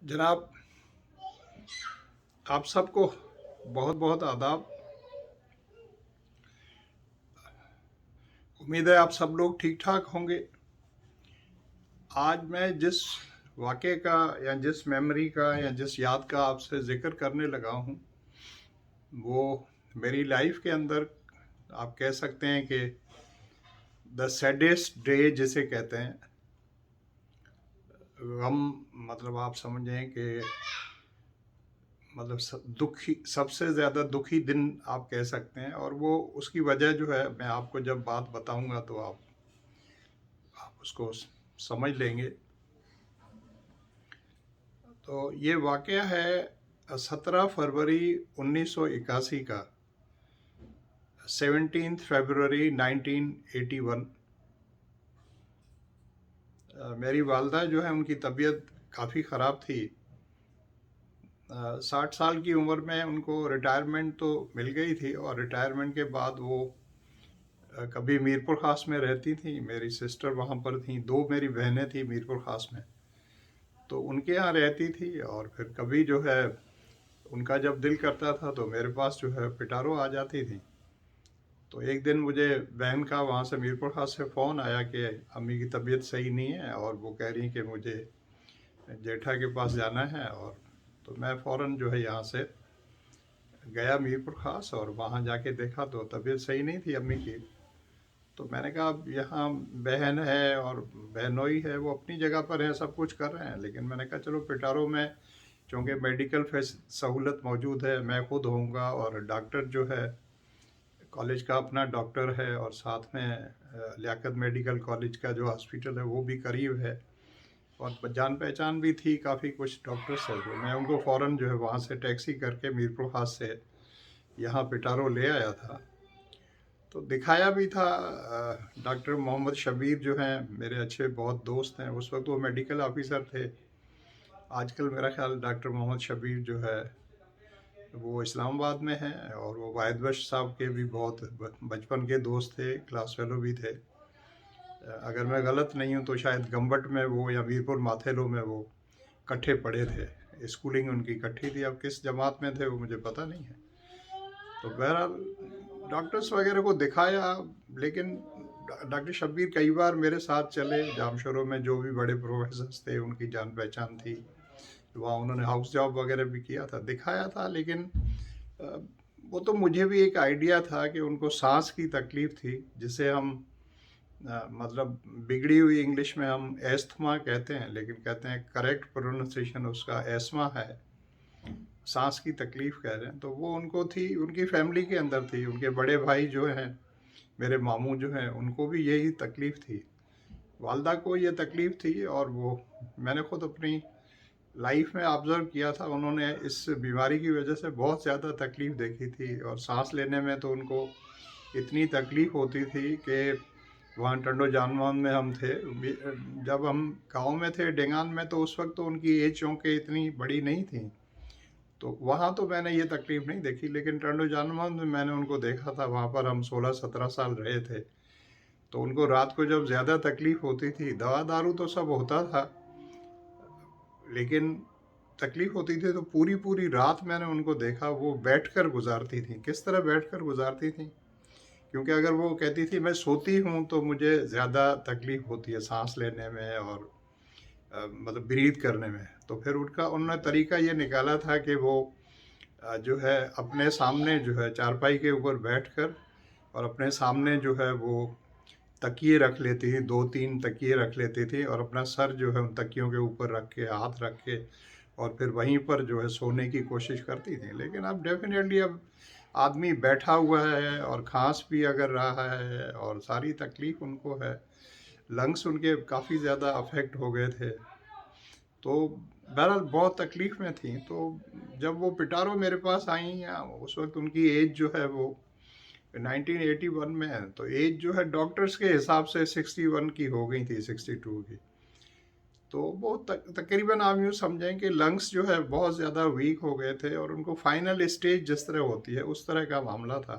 जनाब, आप सबको बहुत बहुत आदाब। उम्मीद है आप सब लोग ठीक ठाक होंगे। आज मैं जिस वाक़े का या जिस मेमोरी का या जिस याद का आपसे ज़िक्र करने लगा हूँ, वो मेरी लाइफ के अंदर आप कह सकते हैं कि द सैडेस्ट डे जिसे कहते हैं, गम, मतलब आप समझें कि दुखी, सबसे ज़्यादा दुखी दिन आप कह सकते हैं। और वो उसकी वजह जो है, मैं आपको जब बात बताऊंगा तो आप उसको समझ लेंगे। तो ये वाक़या है 17 फरवरी 1981 का, 17 फरवरी 1981। मेरी वालदा जो है, उनकी तबीयत काफ़ी ख़राब थी। 60 साल की उम्र में उनको रिटायरमेंट तो मिल गई थी, और रिटायरमेंट के बाद वो कभी मीरपुर ख़ास में रहती थी। मेरी सिस्टर वहाँ पर थी, दो मेरी बहनें थी मीरपुर ख़ास में, तो उनके यहाँ रहती थी। और फिर कभी जो है, उनका जब दिल करता था तो मेरे पास जो है पिटारो आ जाती थी। तो एक दिन मुझे बहन का वहाँ से, मीरपुर ख़ास से फ़ोन आया कि अम्मी की तबीयत सही नहीं है और वो कह रही कि मुझे जेठा के पास जाना है। और तो मैं फ़ौरन जो है यहाँ से गया मीरपुर ख़ास, और वहाँ जाके देखा तो तबीयत सही नहीं थी अम्मी की। तो मैंने कहा अब यहाँ बहन है और बहनोई है, वो अपनी जगह पर है, सब कुछ कर रहे हैं, लेकिन मैंने कहा चलो पिटारो में चूँकि मेडिकल सहूलत मौजूद है, मैं खुद होऊंगा, और डॉक्टर जो है कॉलेज का अपना डॉक्टर है, और साथ में लियाकत मेडिकल कॉलेज का जो हॉस्पिटल है वो भी करीब है, और जान पहचान भी थी काफ़ी कुछ डॉक्टर्स है। तो मैं उनको फ़ौरन जो है वहाँ से टैक्सी करके मीरपुर खास से यहाँ पिटारो ले आया था। तो दिखाया भी था। डॉक्टर मोहम्मद शबीर जो हैं, मेरे अच्छे बहुत दोस्त हैं, उस वक्त वो मेडिकल ऑफिसर थे। आजकल मेरा ख्याल डॉक्टर मोहम्मद शबीर जो है वो इस्लामाबाद में हैं, और वो वाहिद बख्श साहब के भी बहुत बचपन के दोस्त थे, क्लास फेलो भी थे। अगर मैं गलत नहीं हूँ तो शायद गम्बट में वो या वीरपुर माथेलो में वो इकट्ठे पढ़े थे, स्कूलिंग उनकी इकट्ठी थी। अब किस जमात में थे वो मुझे पता नहीं है। तो बहरहाल डॉक्टर्स वगैरह को दिखाया, लेकिन डॉक्टर शब्बीर कई बार मेरे साथ चले जामशोरों में, जो भी बड़े प्रोफेसर्स थे उनकी जान पहचान थी, वहाँ उन्होंने हाउस जॉब वगैरह भी किया था, दिखाया था। लेकिन अ, वो तो मुझे भी एक आइडिया था कि उनको सांस की तकलीफ़ थी, जिसे हम मतलब बिगड़ी हुई इंग्लिश में हम एस्थमा कहते हैं, लेकिन कहते हैं करेक्ट प्रोनाउंसिएशन उसका एस्मा है, सांस की तकलीफ़ कह रहे हैं। तो वो उनको थी, उनकी फैमिली के अंदर थी। उनके बड़े भाई जो हैं, मेरे मामू जो हैं, उनको भी यही तकलीफ़ थी, वालदा को ये तकलीफ़ थी। और वो मैंने खुद अपनी लाइफ में ऑब्ज़र्व किया था, उन्होंने इस बीमारी की वजह से बहुत ज़्यादा तकलीफ़ देखी थी। और सांस लेने में तो उनको इतनी तकलीफ़ होती थी कि वहाँ टंडो जानमान में हम थे, जब हम गांव में थे डेंगान में, तो उस वक्त तो उनकी एज चूँकि इतनी बड़ी नहीं थी, तो वहाँ तो मैंने ये तकलीफ़ नहीं देखी। लेकिन टंडो जानमान में मैंने उनको देखा था, वहाँ पर हम 16-17 साल रहे थे। तो उनको रात को जब ज़्यादा तकलीफ़ होती थी, दवा दारू तो सब होता था, लेकिन तकलीफ़ होती थी तो पूरी पूरी रात मैंने उनको देखा, वो बैठकर गुजारती थी। किस तरह बैठकर गुजारती थी? क्योंकि अगर वो कहती थी मैं सोती हूँ तो मुझे ज़्यादा तकलीफ़ होती है सांस लेने में और मतलब ब्रीथ करने में। तो फिर उनका उन्होंने तरीका ये निकाला था कि वो जो है अपने सामने जो है चारपाई के ऊपर बैठकर, और अपने सामने जो है वो तकिए रख लेती थी, 2-3 तकिए रख लेती थी, और अपना सर जो है उन तकियों के ऊपर रख के, हाथ रख के, और फिर वहीं पर जो है सोने की कोशिश करती थी। लेकिन अब डेफिनेटली अब आदमी बैठा हुआ है और खांस भी अगर रहा है और सारी तकलीफ़ उनको है, लंग्स उनके काफ़ी ज़्यादा अफेक्ट हो गए थे, तो बहरहाल बहुत तकलीफ़ में थी। तो जब वो पिटारो मेरे पास आई, उस वक्त उनकी एज जो है वो 1981 में है, तो एज जो है डॉक्टर्स के हिसाब से 61 की हो गई थी, 62 की। तो वो तकरीबन आप यूँ समझें कि लंग्स जो है बहुत ज़्यादा वीक हो गए थे, और उनको फाइनल स्टेज जिस तरह होती है उस तरह का मामला था।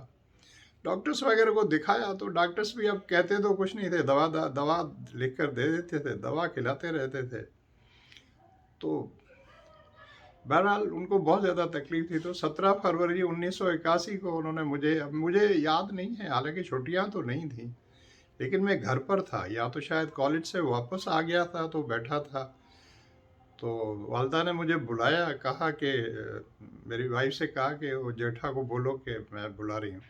डॉक्टर्स वगैरह को दिखाया तो डॉक्टर्स भी अब कहते तो कुछ नहीं थे, दवा लिख कर दे देते थे, दवा खिलाते रहते थे। तो बहरहाल उनको बहुत ज़्यादा तकलीफ थी, तो 17 फरवरी 1981 को उन्होंने मुझे याद नहीं है, हालांकि छुट्टियां तो नहीं थी, लेकिन मैं घर पर था, या तो शायद कॉलेज से वापस आ गया था तो बैठा था। तो वालदा ने मुझे बुलाया, कहा कि मेरी वाइफ से कहा कि वो जेठा को बोलो कि मैं बुला रही हूँ।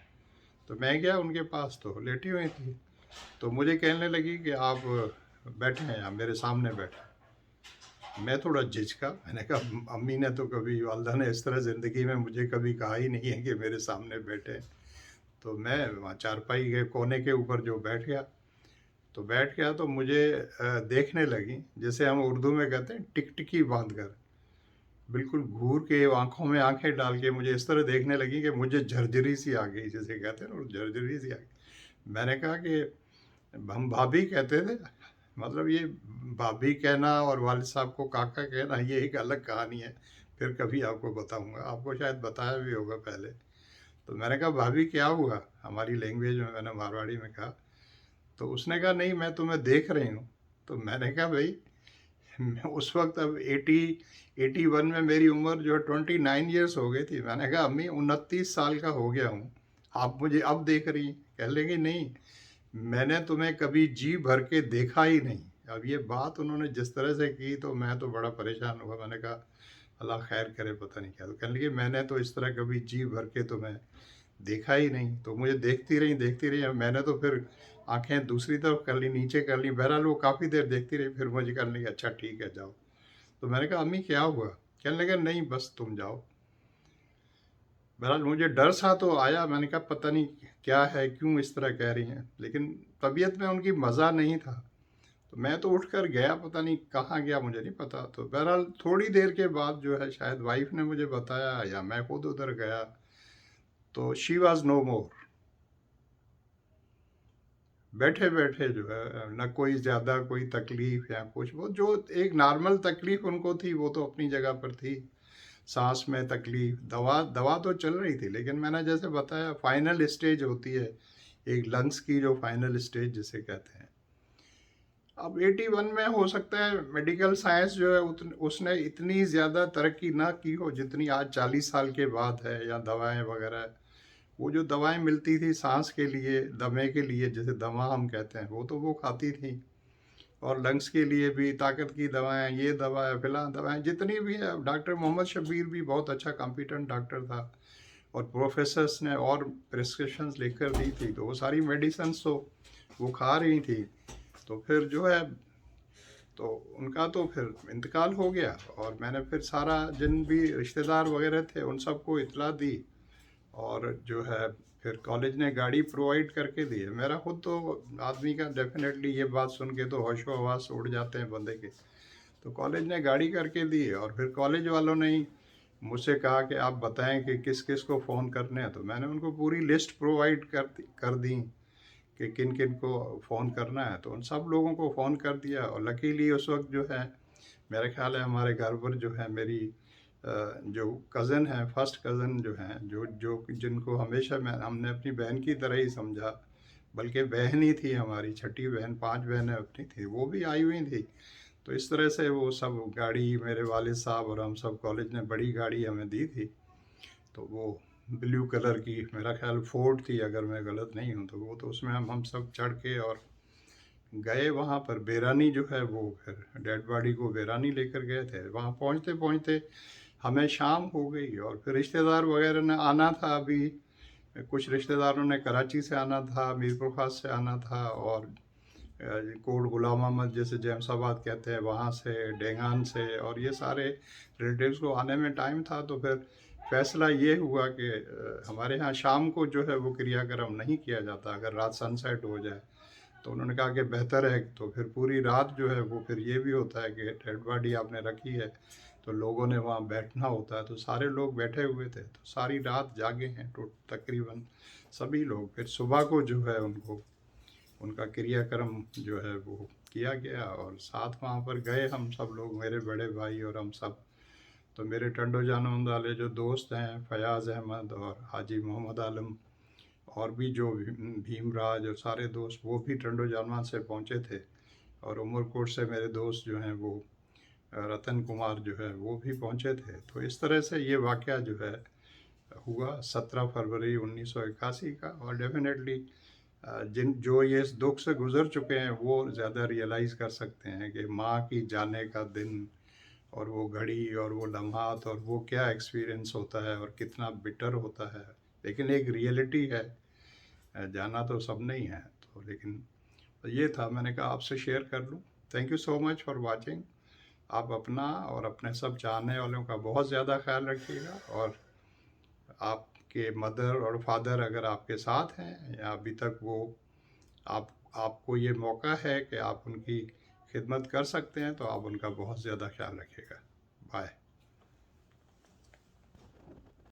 तो मैं गया उनके पास, तो लेटी हुई थी। तो मुझे कहने लगी कि आप बैठे हैं, आप मेरे सामने बैठे। मैं थोड़ा झिझका, मैंने कहा अम्मी ने तो कभी, वालदा ने इस तरह ज़िंदगी में मुझे कभी कहा ही नहीं है कि मेरे सामने बैठे। तो मैं वहाँ चारपाई के कोने के ऊपर जो बैठ गया तो मुझे देखने लगी, जैसे हम उर्दू में कहते हैं टिकटिकी बांध कर, बिल्कुल घूर के आंखों में आंखें डाल के मुझे इस तरह देखने लगी कि मुझे झरझरी सी आ गई, जैसे कहते हैं ना, झरझरी सी आ गई। मैंने कहा कि हम भाभी कहते थे, मतलब ये भाभी कहना और वालिद साहब को काका कहना ये एक अलग कहानी है, फिर कभी आपको बताऊंगा, आपको शायद बताया भी होगा पहले। तो मैंने कहा भाभी क्या हुआ, हमारी लैंग्वेज में मैंने मारवाड़ी में कहा। तो उसने कहा नहीं, मैं तुम्हें देख रही हूँ। तो मैंने कहा भाई, उस वक्त अब 81 में मेरी उम्र जो है 29 ईयर्स हो गई थी। मैंने कहा अम्मी 29 साल का हो गया हूँ, आप मुझे अब देख रही हैं? कह लेंगे नहीं, मैंने तुम्हें कभी जी भर के देखा ही नहीं। अब ये बात उन्होंने जिस तरह से की तो मैं तो बड़ा परेशान हुआ। मैंने कहा अल्लाह खैर करे, पता नहीं क्या। तो कहने लगे मैंने तो इस तरह कभी जी भर के तुम्हें देखा ही नहीं। तो मुझे देखती रही। अब मैंने तो फिर आंखें दूसरी तरफ कर ली, नीचे कर ली। बहरहाल वो काफ़ी देर देखती रही, फिर मुझे करने लगी अच्छा ठीक है जाओ। तो मैंने कहा अम्मी क्या हुआ? कहने लगे नहीं बस तुम जाओ। बहरहाल मुझे डर सा तो आया, मैंने कहा पता नहीं क्या है, क्यों इस तरह कह रही हैं, लेकिन तबीयत में उनकी मज़ा नहीं था। तो मैं तो उठकर गया, पता नहीं कहाँ गया मुझे नहीं पता। तो बहरहाल थोड़ी देर के बाद जो है, शायद वाइफ ने मुझे बताया या मैं खुद उधर गया, तो शी वॉज नो मोर। बैठे बैठे जो है, न कोई ज़्यादा कोई तकलीफ़ या कुछ, वो जो एक नॉर्मल तकलीफ़ उनको थी वो तो अपनी जगह पर थी। सांस में तकलीफ़, दवा दवा तो चल रही थी, लेकिन मैंने जैसे बताया फाइनल स्टेज होती है एक लंग्स की, जो फाइनल स्टेज जिसे कहते हैं। अब 81 में हो सकता है मेडिकल साइंस जो है उसने इतनी ज़्यादा तरक्की ना की हो जितनी आज 40 साल के बाद है, या दवाएं वगैरह। वो जो दवाएं मिलती थी सांस के लिए, दमे के लिए, जैसे दमा हम कहते हैं, वो तो वो खाती थी। और लंग्स के लिए भी ताकत की दवाएं, ये दवा है फिलहाल दवाएं जितनी भी है। डॉक्टर मोहम्मद शब्बीर भी बहुत अच्छा कॉम्पिटेंट डॉक्टर था, और प्रोफेसर्स ने और प्रिस्क्रिप्शंस लिख कर दी थी, तो वो सारी मेडिसिन तो वो खा रही थी। तो फिर जो है, तो उनका तो फिर इंतकाल हो गया, और मैंने फिर सारा जिन भी रिश्तेदार वगैरह थे उन सबको इतला दी। और जो है फिर कॉलेज ने गाड़ी प्रोवाइड करके दी है। मेरा खुद तो आदमी का डेफिनेटली ये बात सुन के तो होशो हवास उड़ जाते हैं बंदे के। तो कॉलेज ने गाड़ी करके दी, और फिर कॉलेज वालों ने ही मुझसे कहा कि आप बताएं कि किस किस को फ़ोन करने हैं। तो मैंने उनको पूरी लिस्ट प्रोवाइड कर दी कि किन किन को फ़ोन करना है। तो उन सब लोगों को फ़ोन कर दिया, और लकीली उस वक्त जो है, मेरा ख्याल है हमारे घर पर जो है मेरी जो कज़न है, फर्स्ट कज़न जो हैं, जो जो जिनको हमेशा मैं हमने अपनी बहन की तरह ही समझा, बल्कि बहन ही थी हमारी, छठी बहन, 5 बहनें अपनी थी, वो भी आई हुई थी। तो इस तरह से वो सब गाड़ी, मेरे वालिद साहब और हम सब, कॉलेज ने बड़ी गाड़ी हमें दी थी। तो वो ब्लू कलर की, मेरा ख्याल फोर्ड थी अगर मैं गलत नहीं हूँ। तो वो तो उसमें हम सब चढ़ के और गए वहाँ पर। बेरानी जो है वो फिर डेड बॉडी को बेरानी लेकर गए थे। वहाँ पहुँचते पहुँचते हमें शाम हो गई, और फिर रिश्तेदार वगैरह ने आना था। अभी कुछ रिश्तेदारों ने कराची से आना था, मीरपुर खास से आना था, और कोट गुलाम अहमद जैसे जैमसाबाद कहते हैं वहाँ से, डेंगान से, और ये सारे रिलेटिव्स को आने में टाइम था। तो फिर फैसला ये हुआ कि हमारे यहाँ शाम को जो है वो क्रियाक्रम नहीं किया जाता अगर रात सनसेट हो जाए। तो उन्होंने कहा कि बेहतर है, तो फिर पूरी रात जो है वो, फिर ये भी होता है कि डेड बॉडी आपने रखी है तो लोगों ने वहाँ बैठना होता है। तो सारे लोग बैठे हुए थे, तो सारी रात जागे हैं तो तकरीबन सभी लोग। फिर सुबह को जो है उनको, उनका क्रियाक्रम जो है वो किया गया, और साथ वहाँ पर गए हम सब लोग, मेरे बड़े भाई और हम सब। तो मेरे टंडो जानवंद वाले जो दोस्त हैं, फयाज़ अहमद और हाजी मोहम्मद आलम, और भी जो भीमराज और सारे दोस्त, वो भी टंडो जानवंद से पहुँचे थे। और उमरकोट से मेरे दोस्त जो हैं वो रतन कुमार जो है वो भी पहुंचे थे। तो इस तरह से ये वाक़या जो है हुआ 17 फरवरी 1981 का। और डेफिनेटली जिन जो ये इस दुख से गुज़र चुके हैं वो ज़्यादा रियलाइज़ कर सकते हैं कि माँ की जाने का दिन और वो घड़ी और वो लम्हात और वो क्या एक्सपीरियंस होता है और कितना बिटर होता है। लेकिन एक रियलिटी है, जाना तो सब नहीं है। तो लेकिन ये था, मैंने कहा आपसे शेयर कर लूँ। Thank you so much for watching. आप अपना और अपने सब चाहने वालों का बहुत ज़्यादा ख्याल रखिएगा। और आपके मदर और फादर अगर आपके साथ हैं या अभी तक वो आपको ये मौका है कि आप उनकी खिदमत कर सकते हैं, तो आप उनका बहुत ज़्यादा ख्याल रखिएगा। बाय।